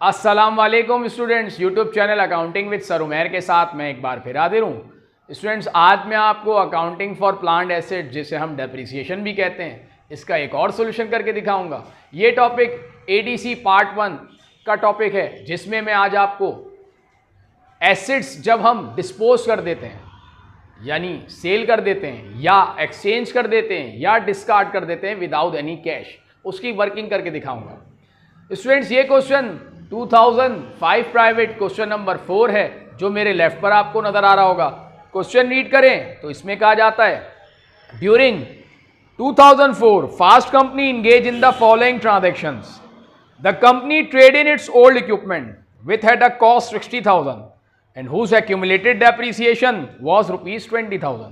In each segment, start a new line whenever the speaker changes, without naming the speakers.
अस्सलाम वालेकुम students, YouTube channel accounting with sir Umair के साथ मैं एक बार फिर हाजिर हूँ। स्टूडेंट्स, आज मैं आपको अकाउंटिंग फॉर प्लांट एसेट, जिसे हम डेप्रिसिएशन भी कहते हैं, इसका एक और सोल्यूशन करके दिखाऊंगा। ये टॉपिक एडीसी पार्ट 1 का टॉपिक है, जिसमें मैं आज आपको एसेट्स जब हम डिस्पोज कर देते हैं, यानी सेल कर देते हैं या एक्सचेंज कर देते हैं या डिस्कार्ड कर देते हैं विदाउट एनी कैश, उसकी वर्किंग करके दिखाऊंगा। स्टूडेंट्स, ये क्वेश्चन 2005 प्राइवेट क्वेश्चन नंबर 4 है, जो मेरे लेफ्ट पर आपको नजर आ रहा होगा। क्वेश्चन रीड करें तो इसमें कहा जाता है, during 2004 fast company engage in the following transactions. The company trade in its old equipment with had a cost 60,000 and whose accumulated depreciation was rupees 20,000.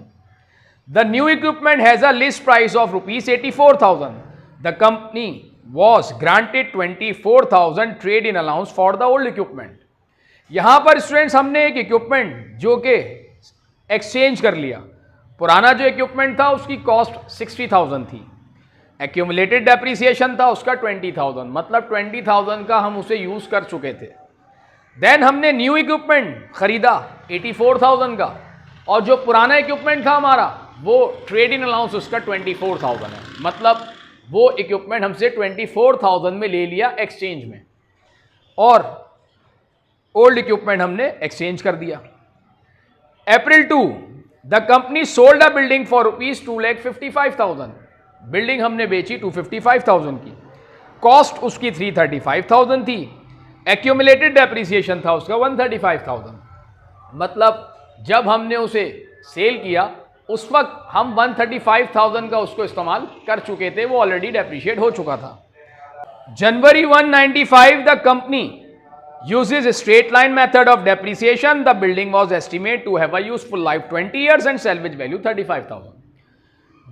The new equipment has a list price of rupees 84,000. The company was granted 24,000 trade in allowance for the old equipment. यहां पर students हमने एक equipment जो कि exchange कर लिया। पुराना जो इक्विपमेंट था उसकी कॉस्ट 60,000 थी, एक्यूमुलेटेड डेप्रिसिएशन था उसका 20,000, मतलब 20,000 का हम उसे यूज कर चुके थे। देन हमने न्यू इक्विपमेंट खरीदा 84,000 का, और जो पुराना इक्विपमेंट था हमारा वो ट्रेड इन अलाउंस उसका 24,000 है, मतलब वो इक्विपमेंट हमसे 24,000 में ले लिया एक्सचेंज में, और ओल्ड इक्विपमेंट हमने एक्सचेंज कर दिया। अप्रैल 2 the company sold a building for rupees 2,55,000। Building हमने बेची 255,000 की, कॉस्ट उसकी 335,000 थी, एक्यूमुलेटेड डेप्रिसिएशन था उसका 135,000। मतलब जब हमने उसे सेल किया उस वक्त हम 135,000 का उसको इस्तेमाल कर चुके थे, वो ऑलरेडी डेप्रिशिएट हो चुका था। January 195 the company uses straight line method of depreciation. The building was estimate to have a useful life 20 years and salvage value 35,000।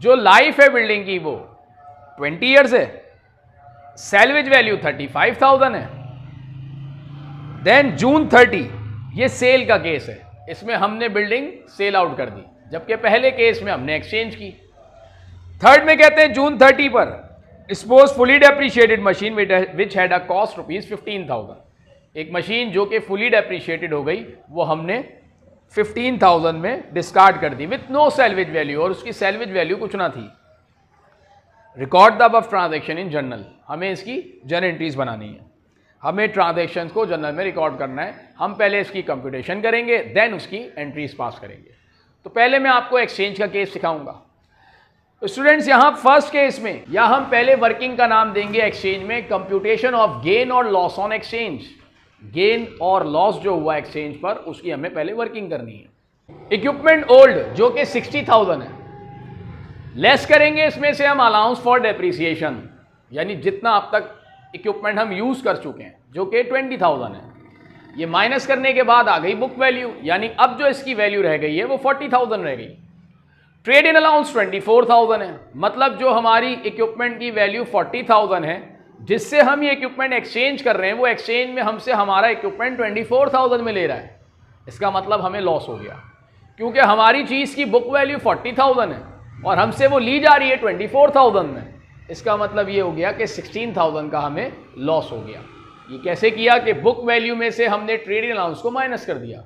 जो लाइफ है बिल्डिंग की वो 20 ईयर्स है, सैल्वेज वैल्यू 35,000 है। देन जून 30 ये सेल का केस है, इसमें हमने बिल्डिंग सेल आउट कर दी, जबकि पहले केस में हमने एक्सचेंज की। थर्ड में कहते हैं जून 30 पर dispose fully depreciated machine which had a cost rupees 15,000। एक मशीन जो कि फुली डेप्रिशिएटेड हो गई वो हमने 15,000 में डिस्कार्ड कर दी विथ नो सैल्वेज वैल्यू, और उसकी सैल्वेज वैल्यू कुछ ना थी। Record the above transaction in journal. हमें इसकी जर्नल एंट्रीज बनानी है, हमें ट्रांजैक्शंस को जर्नल में रिकॉर्ड करना है। हम पहले इसकी कंप्यूटेशन करेंगे, देन उसकी एंट्रीज पास करेंगे। तो पहले मैं आपको एक्सचेंज का केस सिखाऊंगा। स्टूडेंट्स, यहां फर्स्ट केस में या हम पहले वर्किंग का नाम देंगे एक्सचेंज में कंप्यूटेशन ऑफ गेन और लॉस ऑन एक्सचेंज। गेन और लॉस जो हुआ एक्सचेंज पर, उसकी हमें पहले वर्किंग करनी है। इक्विपमेंट ओल्ड जो कि 60,000 है, लेस करेंगे इसमें से हम अलाउंस फॉर डेप्रिसिएशन, यानी जितना अब तक इक्विपमेंट हम यूज कर चुके हैं जो कि 20,000 है, ये माइनस करने के बाद आ गई बुक वैल्यू, यानी अब जो इसकी वैल्यू रह गई है वो 40,000 रह गई। ट्रेड इन अलाउंस 24,000 है, मतलब जो हमारी इक्विपमेंट की वैल्यू 40,000 है, जिससे हम ये इक्विपमेंट एक्सचेंज कर रहे हैं, वो एक्सचेंज में हमसे हमारा इक्विपमेंट 24,000 में ले रहा है। इसका मतलब हमें लॉस हो गया, क्योंकि हमारी चीज़ की बुक वैल्यू 40,000 है और हमसे वो ली जा रही है 24,000 में। इसका मतलब ये हो गया कि 16,000 का हमें लॉस हो गया। ये कैसे किया कि बुक वैल्यू में से हमने ट्रेड इन अलाउंस को माइनस कर दिया,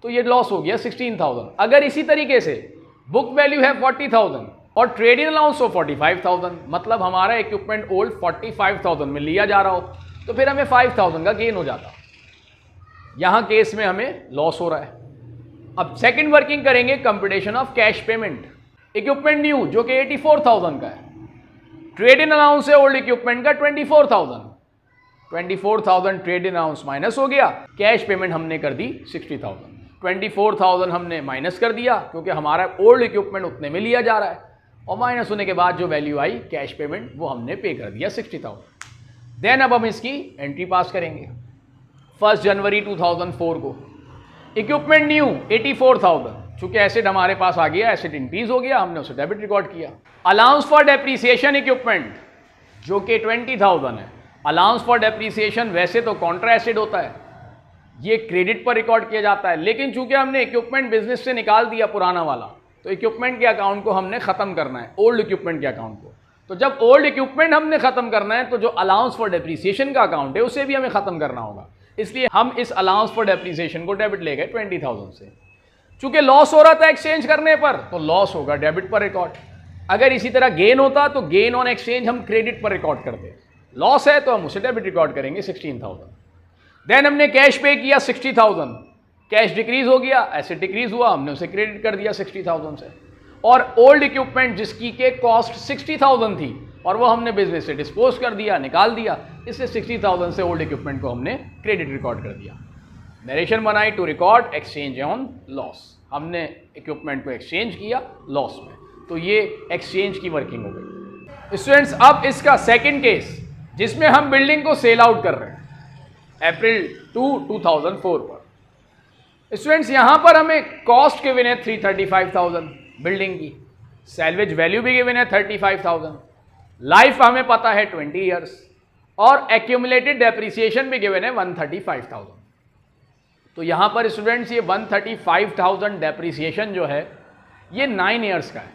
तो ये लॉस हो गया 16,000। अगर इसी तरीके से बुक वैल्यू है 40,000 और ट्रेड इन अलाउंस हो 45,000, मतलब हमारा इक्विपमेंट ओल्ड 45,000 में लिया जा रहा हो, तो फिर हमें 5,000 का गेन हो जाता। यहां केस में हमें लॉस हो रहा है। अब सेकेंड वर्किंग करेंगे computation of cash payment. Equipment new जो कि 84,000 का है, ट्रेड इन अलाउंस है ओल्ड इक्विपमेंट का 24,000 ट्रेड इन अलाउंस माइनस हो गया, कैश पेमेंट हमने कर दी 60,000। 24,000 हमने माइनस कर दिया क्योंकि हमारा ओल्ड इक्विपमेंट उतने में लिया जा रहा है, और माइनस होने के बाद जो वैल्यू आई कैश पेमेंट वो हमने पे कर दिया 60,000। देन अब हम इसकी एंट्री पास करेंगे। 1 जनवरी 2004 को इक्विपमेंट न्यू 84,000, चूंकि एसेट हमारे पास आ गया, एसेट इंक्रीज हो गया, हमने उसे डेबिट रिकॉर्ड किया। अलाउंस फॉर डेप्रिसिएशन इक्विपमेंट जो कि 20,000 है, अलाउंस फॉर डेप्रिसिएशन वैसे तो कॉन्ट्रा एसेट होता है, ये क्रेडिट पर रिकॉर्ड किया जाता है, लेकिन चूंकि हमने इक्विपमेंट बिजनेस से निकाल दिया पुराना वाला, तो इक्विपमेंट के अकाउंट को हमने खत्म करना है, ओल्ड इक्विपमेंट के अकाउंट को। तो जब ओल्ड इक्विपमेंट हमने खत्म करना है तो जो अलाउंस फॉर डेप्रीसिएशन का अकाउंट है उसे भी हमें खत्म करना होगा, इसलिए हम इस अलाउंस फॉर डेप्रीसिएशन को डेबिट ले गए 20,000 से। चूंकि लॉस हो रहा था एक्सचेंज करने पर तो लॉस होगा डेबिट पर रिकॉर्ड, अगर इसी तरह गेन होता तो गेन ऑन एक्सचेंज हम क्रेडिट पर रिकॉर्ड करते, लॉस है तो हम उसे डेबिट रिकॉर्ड करेंगे 16,000। देन हमने कैश पे किया 60,000, कैश डिक्रीज हो गया, एसेट डिक्रीज हुआ, हमने उसे क्रेडिट कर दिया 60,000 से। और ओल्ड इक्विपमेंट जिसकी के कॉस्ट 60,000 थी और वो हमने बिजनेस से डिस्पोज कर दिया, निकाल दिया, इससे 60,000 से ओल्ड इक्विपमेंट को हमने क्रेडिट रिकॉर्ड कर दिया। नरेशन बनाई to record exchange on loss, हमने इक्विपमेंट को एक्सचेंज किया लॉस में, तो ये एक्सचेंज की वर्किंग हो गई। स्टूडेंट्स अब इसका सेकंड केस जिसमें हम बिल्डिंग को सेल आउट कर रहे हैं अप्रैल 2004 पर। स्टूडेंट्स यहां पर हमें कॉस्ट गिवन है 335,000 बिल्डिंग की, सैल्वेज वैल्यू भी गिवन है 35,000, लाइफ हमें पता है 20 ईयर्स और एक्यूमुलेटेड डेप्रिसिएशन भी गिवन है 135,000। तो यहां पर स्टूडेंट्स ये 135,000 डेप्रिसिएशन जो है ये 9 ईयर्स का है,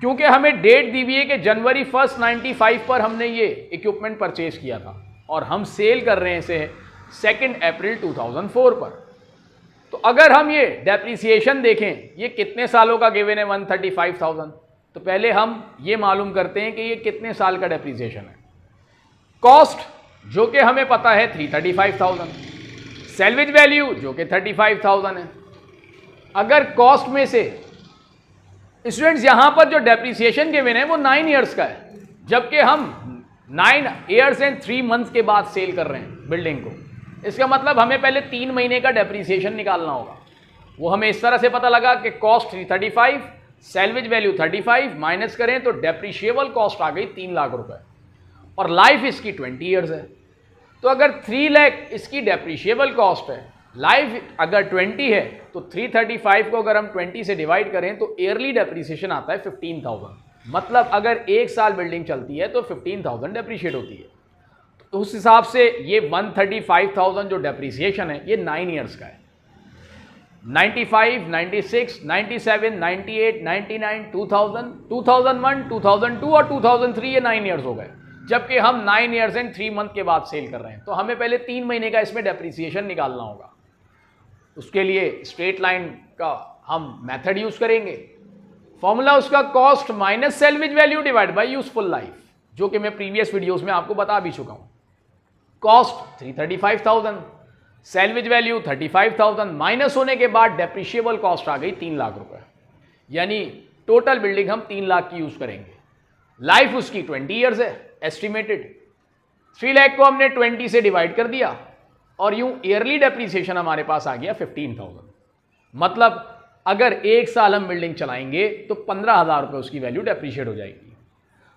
क्योंकि हमें डेट दी हुई है कि जनवरी 1 95 पर हमने ये इक्विपमेंट परचेज किया था और हम सेल कर रहे हैं इसे 2 अप्रैल 2004 पर। तो अगर हम ये डेप्रिसिएशन देखें ये कितने सालों का गिवन है 135,000, तो पहले हम ये मालूम करते हैं कि ये कितने साल का डेप्रिसिएशन है। कॉस्ट जो कि हमें पता है 335,000, सैल्वेज वैल्यू जो कि 35,000 है। अगर कॉस्ट में से स्टूडेंट्स यहां पर जो डेप्रिसिएशन गिवन है वो 9 ईयर्स का है, जबकि हम 9 ईयर्स एंड 3 मंथ्स के बाद सेल कर रहे हैं बिल्डिंग को, इसका मतलब हमें पहले 3 महीने का डेप्रिसिएशन निकालना होगा। वो हमें इस तरह से पता लगा कि कॉस्ट 335, सैल्वेज वैल्यू 35, माइनस करें तो डेप्रिशिएबल कॉस्ट आ गई 3 लाख रुपए और लाइफ इसकी 20 ईयर्स है। तो अगर 3 लाख इसकी डेप्रिशिएबल कॉस्ट है, लाइफ अगर 20 है, तो 335 को अगर हम 20 से डिवाइड करें तो ईयरली डेप्रिसिएशन आता है 15,000, मतलब अगर 1 साल बिल्डिंग चलती है तो 15,000 डेप्रिशिएट होती है। तो उस हिसाब से ये 135,000 जो डेप्रिसिएशन है ये 9 ईयर्स का है। 95, 96, 97, 98, 99, 2000, 2001, 2002 और 2003 ये 9 ईयर्स हो गए, जबकि हम 9 ईयर्स एंड 3 मंथ के बाद सेल कर रहे हैं। तो हमें पहले 3 महीने का इसमें डेप्रिसिएशन निकालना होगा। उसके लिए स्ट्रेट लाइन का हम मेथड यूज करेंगे। फॉर्मूला उसका cost minus salvage value divide by useful life, जो कि मैं प्रीवियस वीडियोस में आपको बता भी चुका हूं। कॉस्ट 335,000, सैल्वेज वैल्यू 35,000, माइनस होने के बाद डेप्रिशिएबल कॉस्ट आ गई 3 लाख रुपए, यानी टोटल बिल्डिंग हम 3 लाख की यूज करेंगे। लाइफ उसकी 20 ईयर्स है एस्टिमेटेड। 3 लाख को हमने 20 से डिवाइड कर दिया और यूं ईयरली डेप्रिसिएशन हमारे पास आ गया 15,000, मतलब अगर 1 साल हम बिल्डिंग चलाएंगे तो 15,000 रुपये उसकी वैल्यू डेप्रिशिएट हो जाएगी।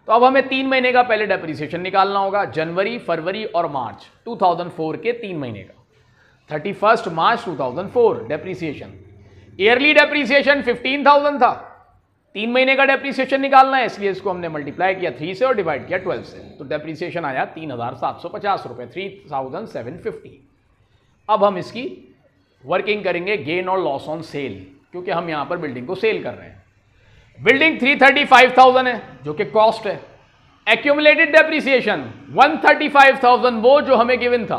तो अब हमें 3 महीने का पहले डेप्रिसिएशन निकालना होगा, जनवरी, फरवरी और मार्च 2004 के 3 महीने का। 31 मार्च 2004 डेप्रिसिएशन, ईयरली डेप्रिसिएशन 15,000 था, 3 महीने का डेप्रिसिएशन निकालना है, इसलिए इसको हमने मल्टीप्लाई किया 3 से और डिवाइड किया 12 से, तो डेप्रिसिएशन आया 3,750 रुपये, 3,750। अब हम इसकी वर्किंग करेंगे गेन और लॉस ऑन सेल, क्योंकि हम यहां पर बिल्डिंग को सेल कर रहे हैं। बिल्डिंग 335,000 है जो कि कॉस्ट है। एक्यूमुलेटेड डेप्रिसिएशन 135,000 वो जो हमें गिवन था,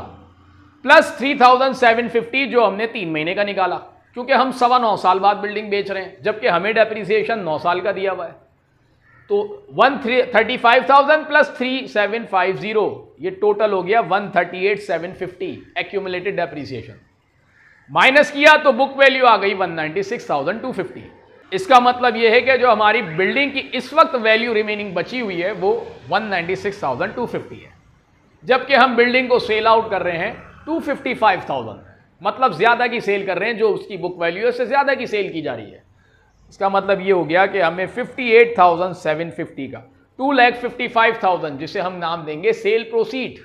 प्लस 3,750 जो हमने 3 महीने का निकाला, क्योंकि हम 9.25 साल बाद बिल्डिंग बेच रहे हैं, जबकि हमें डेप्रिसिएशन 9 साल का दिया हुआ है। तो 135,000 प्लस 3,750 ये टोटल हो गया 138,750 एक्यूमुलेटेड डेप्रिसिएशन। माइनस किया तो बुक वैल्यू आ गई 196,250। इसका मतलब यह है कि जो हमारी बिल्डिंग की इस वक्त वैल्यू रिमेनिंग बची हुई है वो 196,250 है, जबकि हम बिल्डिंग को सेल आउट कर रहे हैं 255,000, मतलब ज्यादा की सेल कर रहे हैं, जो उसकी बुक वैल्यू है उससे ज्यादा की सेल की जा रही है। इसका मतलब ये हो गया कि हमें 58,750 का 2,55,000 जिसे हम नाम देंगे सेल प्रोसीड,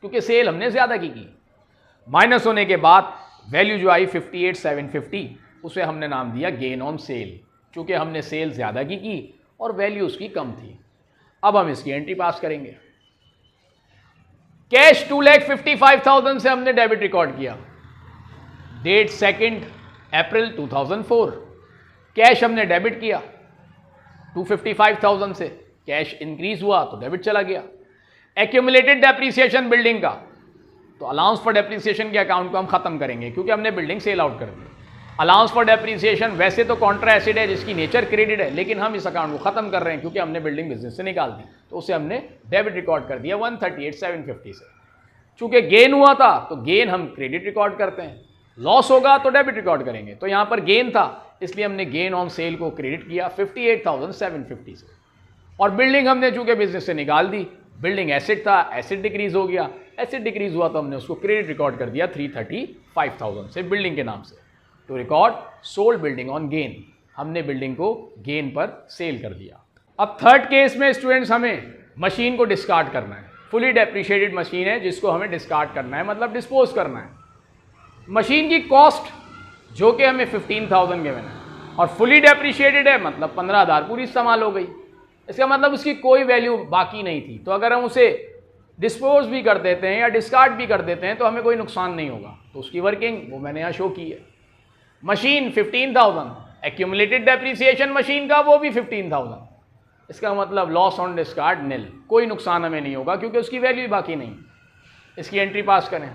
क्योंकि सेल हमने ज्यादा की, माइनस होने के बाद वैल्यू जो आई 58,750 उसे हमने नाम दिया गेन ऑन सेल, क्योंकि हमने सेल ज्यादा की और वैल्यू उसकी कम थी। अब हम इसकी एंट्री पास करेंगे। कैश 2,55,000 से हमने डेबिट रिकॉर्ड किया, डेट 2 अप्रैल 2004, कैश हमने डेबिट किया 255,000 से, कैश इंक्रीज हुआ तो डेबिट चला गया। एक्यूमुलेटेड डेप्रीसिएशन बिल्डिंग का, तो अलाउंस फॉर डेप्रीसिएशन के अकाउंट को हम खत्म करेंगे क्योंकि हमने बिल्डिंग सेल आउट कर दी। अलाउंस फॉर डेप्रीसिएशन वैसे तो कॉन्ट्रा एसिड है जिसकी नेचर क्रेडिट है, लेकिन हम इस अकाउंट को खत्म कर रहे हैं क्योंकि हमने बिल्डिंग बिजनेस से निकाल दी, तो उसे हमने डेबिट रिकॉर्ड कर दिया 138,750 से। चूंकि गेन हुआ था तो गेन हम क्रेडिट रिकॉर्ड करते हैं, लॉस होगा तो डेबिट रिकॉर्ड करेंगे। तो यहाँ पर गेन था इसलिए हमने गेन ऑन सेल को क्रेडिट किया 58,750 से। और बिल्डिंग हमने चूंकि बिजनेस से निकाल दी, बिल्डिंग एसेट था, एसेट डिक्रीज हो गया, एसेट डिक्रीज हुआ तो हमने उसको क्रेडिट रिकॉर्ड कर दिया 335,000 से बिल्डिंग के नाम से। To record sold building on gain, हमने बिल्डिंग को गेन पर सेल कर दिया। अब थर्ड केस में स्टूडेंट्स हमें मशीन को डिस्कार्ड करना है। फुली डेप्रिशिएटेड मशीन है जिसको हमें डिस्कार्ड करना है, मतलब डिस्पोज करना है। मशीन की कॉस्ट जो कि हमें 15,000 गिवन है और फुली डेप्रिशिएटेड है, मतलब 15,000 पूरी इस्तेमाल हो गई। इसका मतलब उसकी कोई वैल्यू बाकी नहीं थी। तो अगर हम उसे डिस्पोज भी कर देते हैं या डिस्कार्ड भी कर देते हैं तो हमें कोई नुकसान नहीं होगा। तो उसकी वर्किंग वो मैंने यहाँ शो की है। मशीन 15,000, एक्यूमुलेटेड डेप्रीसिएशन मशीन का वो भी 15,000। इसका मतलब लॉस ऑन डिस्कार्ड निल, कोई नुकसान हमें नहीं होगा क्योंकि उसकी वैल्यू ही बाकी नहीं। इसकी एंट्री पास करें।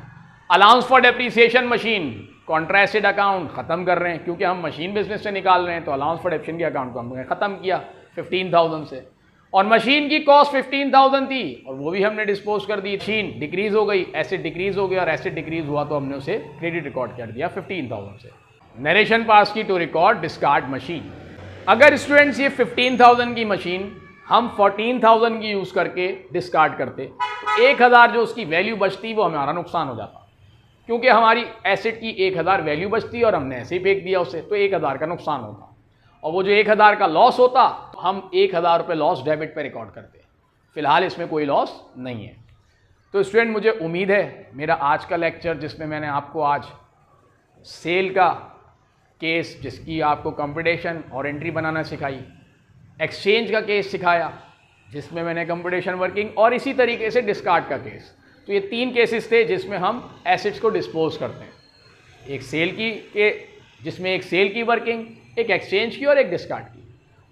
Allowance for depreciation machine, Contra acid account खत्म कर रहे हैं क्योंकि हम मशीन बिजनेस से निकाल रहे हैं, तो अलाउंस फॉर डेप्रिसिएशन के अकाउंट को हमने खत्म किया 15,000 से। और मशीन की कॉस्ट 15,000 थी और वो भी हमने डिस्पोज कर दी। मशीन डिक्रीज हो गई, एसिड डिक्रीज हो गया और एसिड डिक्रीज हुआ तो हमने उसे क्रेडिट रिकॉर्ड कर दिया 15,000 से। नरेशन पास की टू रिकॉर्ड डिस्कार्ड मशीन। अगर स्टूडेंट्स ये 15,000 की मशीन हम 14,000 की यूज़ करके डिस्कार्ड करते, 1,000 जो उसकी वैल्यू बचती वो हमारा नुकसान हो जाता क्योंकि हमारी एसेट की 1,000 वैल्यू बचती और हमने ऐसे ही फेंक दिया उसे, तो 1,000 का नुकसान होता। और वो जो 1,000 का लॉस होता हम 1,000 रुपये लॉस डेबिट पे रिकॉर्ड करते। फिलहाल इसमें कोई लॉस नहीं है। तो स्टूडेंट मुझे उम्मीद है मेरा आज का लेक्चर जिसमें मैंने आपको आज सेल का केस जिसकी आपको कंप्यूटेशन और एंट्री बनाना सिखाई, एक्सचेंज का केस सिखाया जिसमें मैंने कंप्यूटेशन वर्किंग, और इसी तरीके से डिस्कार्ड का केस। तो ये 3 केसेस थे जिसमें हम एसेट्स को डिस्पोज करते हैं। एक सेल की जिसमें एक सेल की वर्किंग, एक एक्सचेंज की और एक डिस्कार्ड की।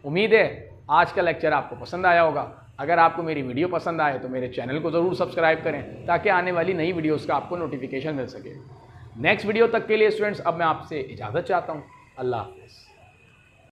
उम्मीद है आज का लेक्चर आपको पसंद आया होगा। अगर आपको मेरी वीडियो पसंद आए तो मेरे चैनल को ज़रूर सब्सक्राइब करें ताकि आने वाली नई वीडियोज़ का आपको नोटिफिकेशन मिल सके। नेक्स्ट वीडियो तक के लिए स्टूडेंट्स अब मैं आपसे इजाज़त चाहता हूँ। अल्लाह हाफ़िज़।